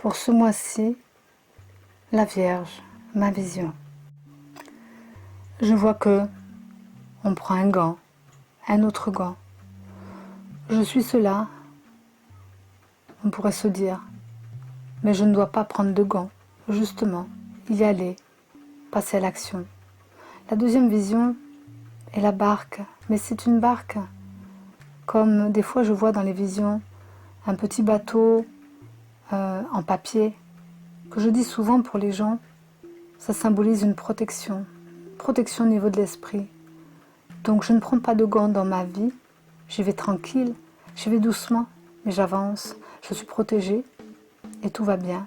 Pour ce mois-ci, la Vierge, ma vision. Je vois que on prend un gant, un autre gant. Je suis cela, on pourrait se dire, mais je ne dois pas prendre de gants, justement, y aller, passer à l'action. La deuxième vision est la barque, mais c'est une barque comme des fois je vois dans les visions un petit bateau en papier, que je dis souvent pour les gens, ça symbolise une protection au niveau de l'esprit. Donc je ne prends pas de gants dans ma vie, j'y vais tranquille, j'y vais doucement, mais j'avance, je suis protégée et tout va bien,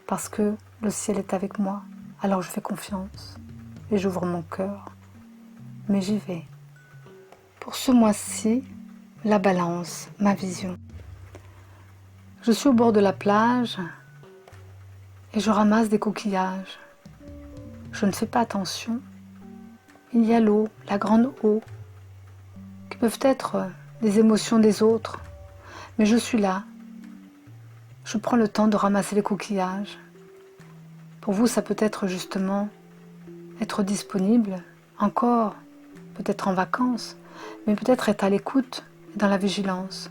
parce que le ciel est avec moi, alors je fais confiance et j'ouvre mon cœur, mais j'y vais. Pour ce mois-ci, la balance, ma vision. Je suis au bord de la plage et je ramasse des coquillages. Je ne fais pas attention. Il y a l'eau, la grande eau, qui peuvent être des émotions des autres, mais je suis là. Je prends le temps de ramasser les coquillages. Pour vous, ça peut être justement être disponible, encore, peut-être en vacances, mais peut-être être à l'écoute et dans la vigilance.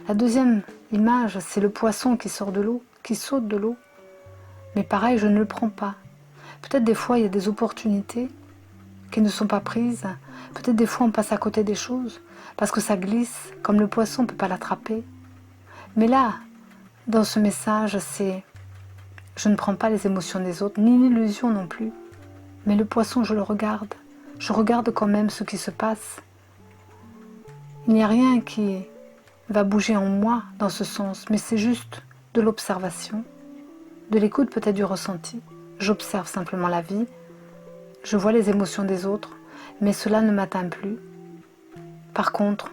La deuxième image, c'est le poisson qui sort de l'eau, qui saute de l'eau. Mais pareil, je ne le prends pas. Peut-être des fois, il y a des opportunités qui ne sont pas prises. Peut-être des fois, on passe à côté des choses parce que ça glisse, comme le poisson, on ne peut pas l'attraper. Mais là, dans ce message, c'est je ne prends pas les émotions des autres, ni l'illusion non plus. Mais le poisson, je le regarde. Je regarde quand même ce qui se passe. Il n'y a rien qui va bouger en moi dans ce sens, mais c'est juste de l'observation, de l'écoute, peut-être du ressenti. J'observe simplement la vie, je vois les émotions des autres, mais cela ne m'atteint plus. Par contre,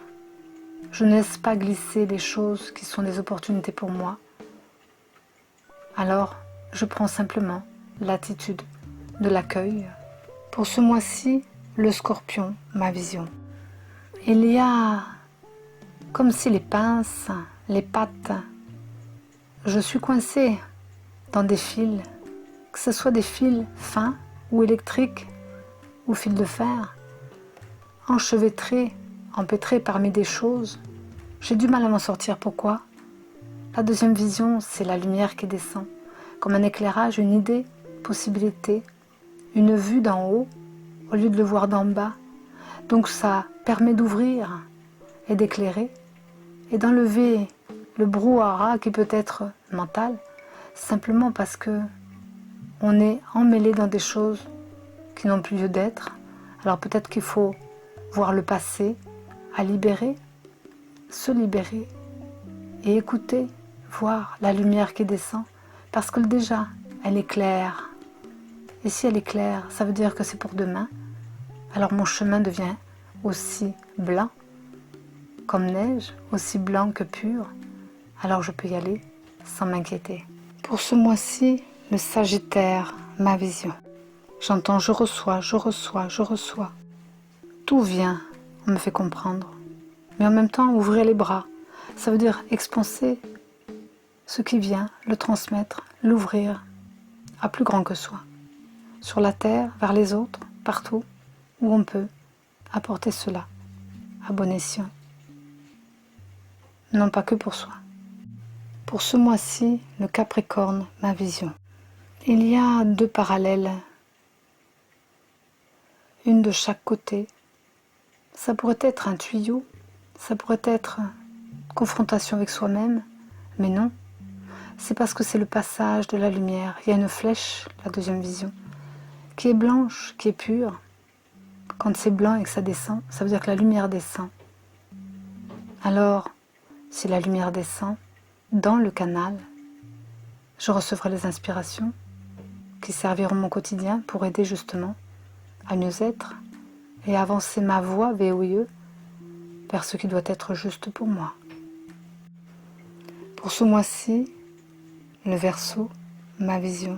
je ne laisse pas glisser les choses qui sont des opportunités pour moi. Alors, je prends simplement l'attitude de l'accueil. Pour ce mois-ci, le Scorpion, ma vision. Il y a comme si les pinces, les pattes, je suis coincée dans des fils, que ce soit des fils fins ou électriques ou fils de fer, enchevêtrés, empêtrés parmi des choses. J'ai du mal à m'en sortir. Pourquoi? La deuxième vision, c'est la lumière qui descend, comme un éclairage, une idée, possibilité, une vue d'en haut, au lieu de le voir d'en bas. Donc ça permet d'ouvrir et d'éclairer, et d'enlever le brouhaha qui peut être mental, simplement parce que on est emmêlé dans des choses qui n'ont plus lieu d'être. Alors peut-être qu'il faut voir le passé, à libérer, se libérer et écouter, voir la lumière qui descend, parce que déjà, elle est claire. Et si elle est claire, ça veut dire que c'est pour demain. Alors mon chemin devient aussi blanc, comme neige, aussi blanc que pur. Alors je peux y aller sans m'inquiéter. Pour ce mois-ci, le Sagittaire, ma vision. J'entends, je reçois, je reçois, je reçois. Tout vient, on me fait comprendre. Mais en même temps, ouvrir les bras, ça veut dire expanser ce qui vient, le transmettre, l'ouvrir à plus grand que soi. Sur la terre, vers les autres, partout où on peut apporter cela à bon escient. Non pas que pour soi. Pour ce mois-ci, le Capricorne, ma vision. Il y a deux parallèles, une de chaque côté. Ça pourrait être un tuyau, ça pourrait être une confrontation avec soi-même, mais non. C'est parce que c'est le passage de la lumière. Il y a une flèche, la deuxième vision, qui est blanche, qui est pure. Quand c'est blanc et que ça descend, ça veut dire que la lumière descend. Alors, si la lumière descend dans le canal, je recevrai les inspirations qui serviront mon quotidien pour aider justement à mieux être et à avancer ma voie VOIE vers ce qui doit être juste pour moi. Pour ce mois-ci, le Verseau, ma vision.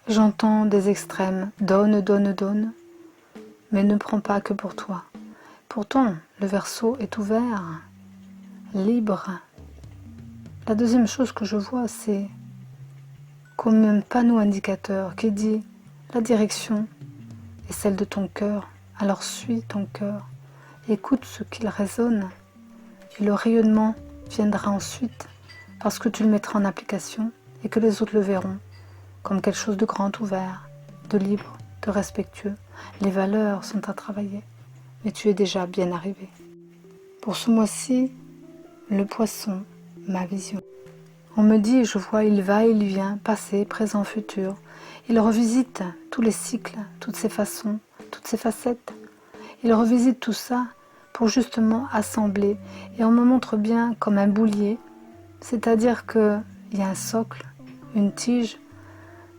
J'entends des extrêmes, donne, donne, donne, mais ne prends pas que pour toi. Pourtant, le Verseau est ouvert, libre. La deuxième chose que je vois, c'est comme un panneau indicateur qui dit la direction est celle de ton cœur, alors suis ton cœur, écoute ce qu'il résonne, et le rayonnement viendra ensuite parce que tu le mettras en application et que les autres le verront comme quelque chose de grand ouvert, de libre, de respectueux. Les valeurs sont à travailler, mais tu es déjà bien arrivé. Pour ce mois-ci, le poisson, ma vision. On me dit, je vois, il va, il vient, passé, présent, futur. Il revisite tous les cycles, toutes ses façons, toutes ses facettes. Il revisite tout ça pour justement assembler. Et on me montre bien comme un boulier, c'est-à-dire qu'il y a un socle, une tige,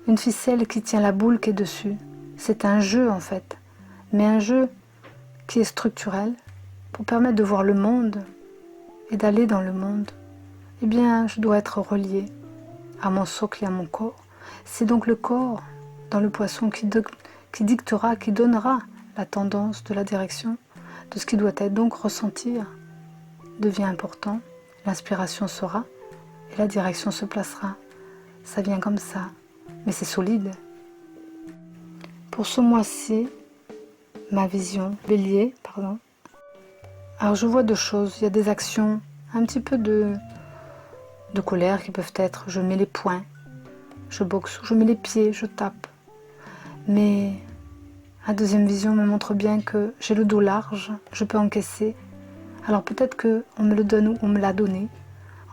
une ficelle qui tient la boule qui est dessus. C'est un jeu en fait, mais un jeu qui est structurel pour permettre de voir le monde et d'aller dans le monde. Eh bien, je dois être relié à mon socle et à mon corps. C'est donc le corps dans le poisson qui dictera, qui donnera la tendance de la direction, de ce qui doit être. Donc ressentir devient important, l'inspiration sera et la direction se placera. Ça vient comme ça, mais c'est solide. Pour ce mois-ci, ma vision, Bélier, pardon. Alors je vois deux choses, il y a des actions, un petit peu de colère qui peuvent être, je mets les poings, je boxe, je mets les pieds, je tape. Mais la deuxième vision me montre bien que j'ai le dos large, je peux encaisser. Alors peut-être qu'on me le donne ou on me l'a donné.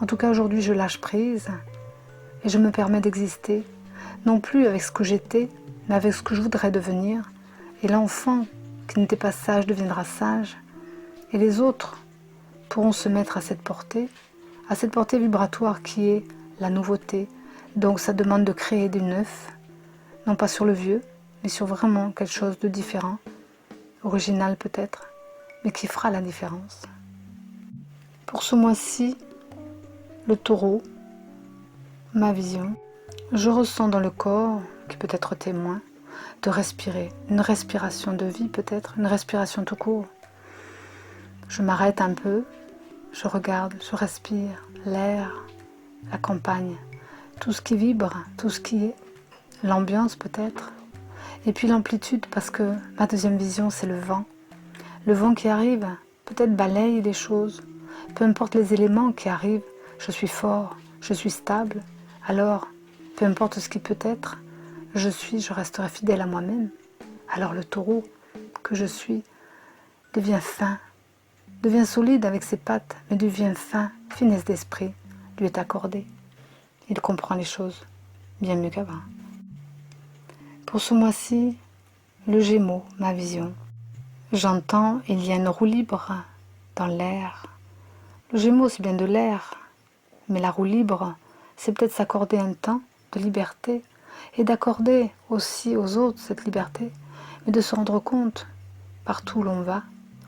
En tout cas aujourd'hui je lâche prise et je me permets d'exister, non plus avec ce que j'étais, mais avec ce que je voudrais devenir. Et l'enfant qui n'était pas sage deviendra sage. Et les autres pourront se mettre à cette portée vibratoire qui est la nouveauté. Donc ça demande de créer du neuf, non pas sur le vieux, mais sur vraiment quelque chose de différent, original peut-être, mais qui fera la différence. Pour ce mois-ci, le taureau, ma vision, je ressens dans le corps, qui peut être témoin, de respirer, une respiration de vie peut-être, une respiration tout court. Je m'arrête un peu, je regarde, je respire l'air, la campagne, tout ce qui vibre, tout ce qui est l'ambiance peut-être. Et puis l'amplitude, parce que ma deuxième vision, c'est le vent. Le vent qui arrive, peut-être balaye les choses. Peu importe les éléments qui arrivent, je suis fort, je suis stable. Alors, peu importe ce qui peut être, je resterai fidèle à moi-même. Alors le taureau que je suis devient fin, devient solide avec ses pattes, mais devient fin, finesse d'esprit lui est accordée. Il comprend les choses bien mieux qu'avant. Pour ce mois-ci, le Gémeaux, ma vision. J'entends, il y a une roue libre dans l'air. Le Gémeaux, c'est bien de l'air, mais la roue libre, c'est peut-être s'accorder un temps de liberté et d'accorder aussi aux autres cette liberté, mais de se rendre compte, partout où l'on va,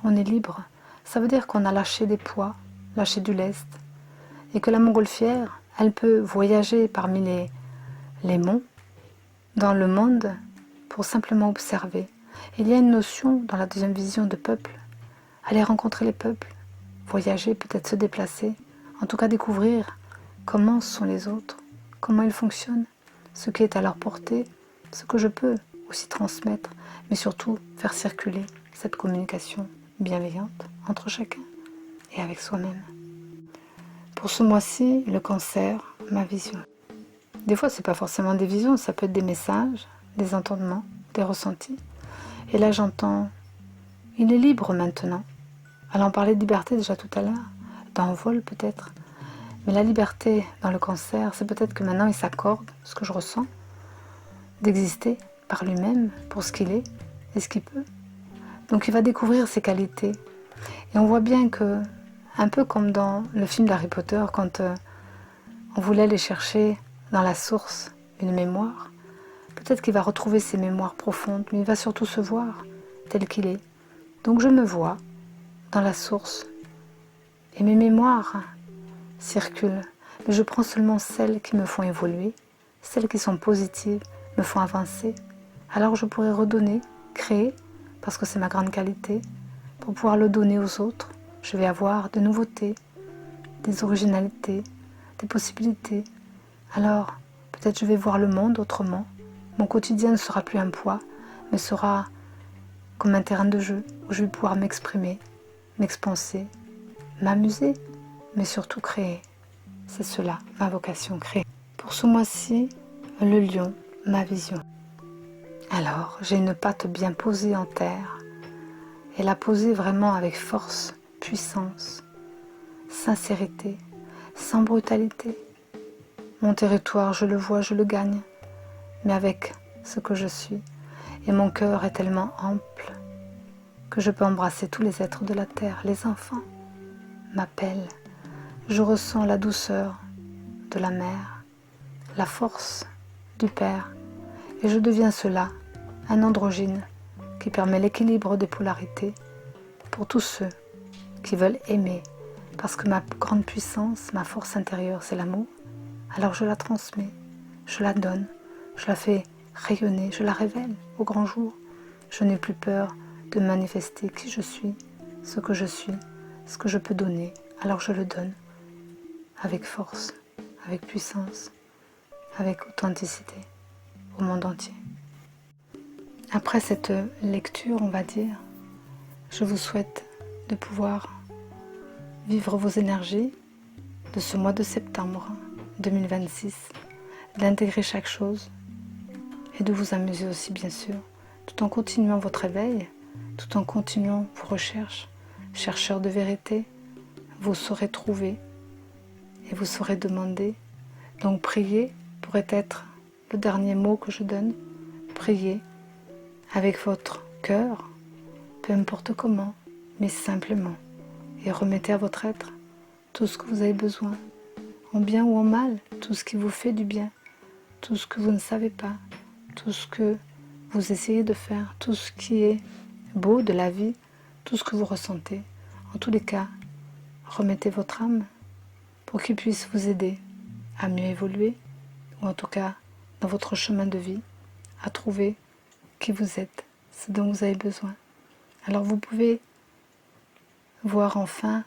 on est libre. Ça veut dire qu'on a lâché des poids, lâché du lest, et que la montgolfière, elle peut voyager parmi les monts, dans le monde, pour simplement observer. Il y a une notion dans la deuxième vision de peuple, aller rencontrer les peuples, voyager, peut-être se déplacer, en tout cas découvrir comment sont les autres, comment ils fonctionnent, ce qui est à leur portée, ce que je peux aussi transmettre, mais surtout faire circuler cette communication bienveillante entre chacun et avec soi-même. Pour ce mois-ci, le cancer, ma vision. Des fois, ce n'est pas forcément des visions, ça peut être des messages, des entendements, des ressentis. Et là, j'entends, il est libre maintenant. Alors, on parlait de liberté déjà tout à l'heure, d'envol peut-être. Mais la liberté dans le cancer, c'est peut-être que maintenant, il s'accorde ce que je ressens, d'exister par lui-même pour ce qu'il est et ce qu'il peut. Donc, il va découvrir ses qualités. Et on voit bien que, un peu comme dans le film d'Harry Potter, quand on voulait aller chercher dans la source une mémoire, peut-être qu'il va retrouver ses mémoires profondes, mais il va surtout se voir tel qu'il est. Donc je me vois dans la source et mes mémoires circulent, mais je prends seulement celles qui me font évoluer, celles qui sont positives, me font avancer. Alors je pourrai redonner, créer, parce que c'est ma grande qualité, pour pouvoir le donner aux autres. Je vais avoir des nouveautés, des originalités, des possibilités. Alors, Peut-être je vais voir le monde autrement. Mon quotidien ne sera plus un poids, mais sera comme un terrain de jeu où je vais pouvoir m'exprimer, m'expanser, m'amuser, mais surtout créer. C'est cela, ma vocation, créer. Pour ce mois-ci, le lion, ma vision. Alors, j'ai une patte bien posée en terre, et la poser vraiment avec force, puissance, sincérité, sans brutalité. Mon territoire, je le vois, je le gagne, mais avec ce que je suis. Et mon cœur est tellement ample que je peux embrasser tous les êtres de la terre. Les enfants m'appellent. Je ressens la douceur de la mère, la force du père, et je deviens cela, un androgyne qui permet l'équilibre des polarités pour tous ceux qui veulent aimer, parce que ma grande puissance, ma force intérieure, c'est l'amour. Alors je la transmets, je la donne, je la fais rayonner, je la révèle au grand jour. Je n'ai plus peur de manifester qui je suis, ce que je peux donner. Alors je le donne avec force, avec puissance, avec authenticité au monde entier. Après cette lecture, on va dire, je vous souhaite de pouvoir vivre vos énergies de ce mois de septembre 2026, d'intégrer chaque chose et de vous amuser aussi bien sûr, tout en continuant votre éveil, tout en continuant vos recherches. Chercheurs de vérité, vous saurez trouver et vous saurez demander. Donc prier pourrait être le dernier mot que je donne. Priez avec votre cœur, peu importe comment, mais simplement. Et remettez à votre être tout ce que vous avez besoin, en bien ou en mal, tout ce qui vous fait du bien, tout ce que vous ne savez pas, tout ce que vous essayez de faire, tout ce qui est beau de la vie, tout ce que vous ressentez. En tous les cas, remettez votre âme pour qu'il puisse vous aider à mieux évoluer, ou en tout cas dans votre chemin de vie, à trouver qui vous êtes, ce dont vous avez besoin. Alors vous pouvez voir enfin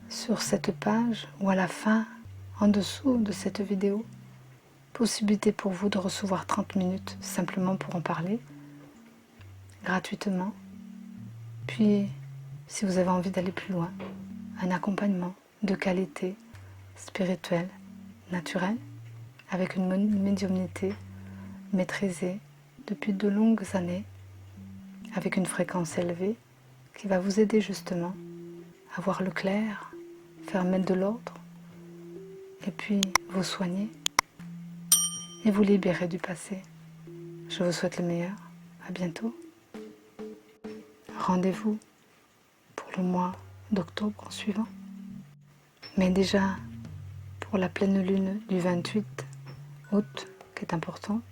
sur cette page ou à la fin, en dessous de cette vidéo, possibilité pour vous de recevoir 30 minutes simplement pour en parler, gratuitement. Puis, si vous avez envie d'aller plus loin, un accompagnement de qualité spirituelle, naturelle, avec une médiumnité maîtrisée depuis de longues années, avec une fréquence élevée, qui va vous aider justement à voir le clair, faire mettre de l'ordre, et puis vous soigner et vous libérer du passé. Je vous souhaite le meilleur. À bientôt. Rendez-vous pour le mois d'octobre suivant. Mais déjà, pour la pleine lune du 28 août, qui est importante,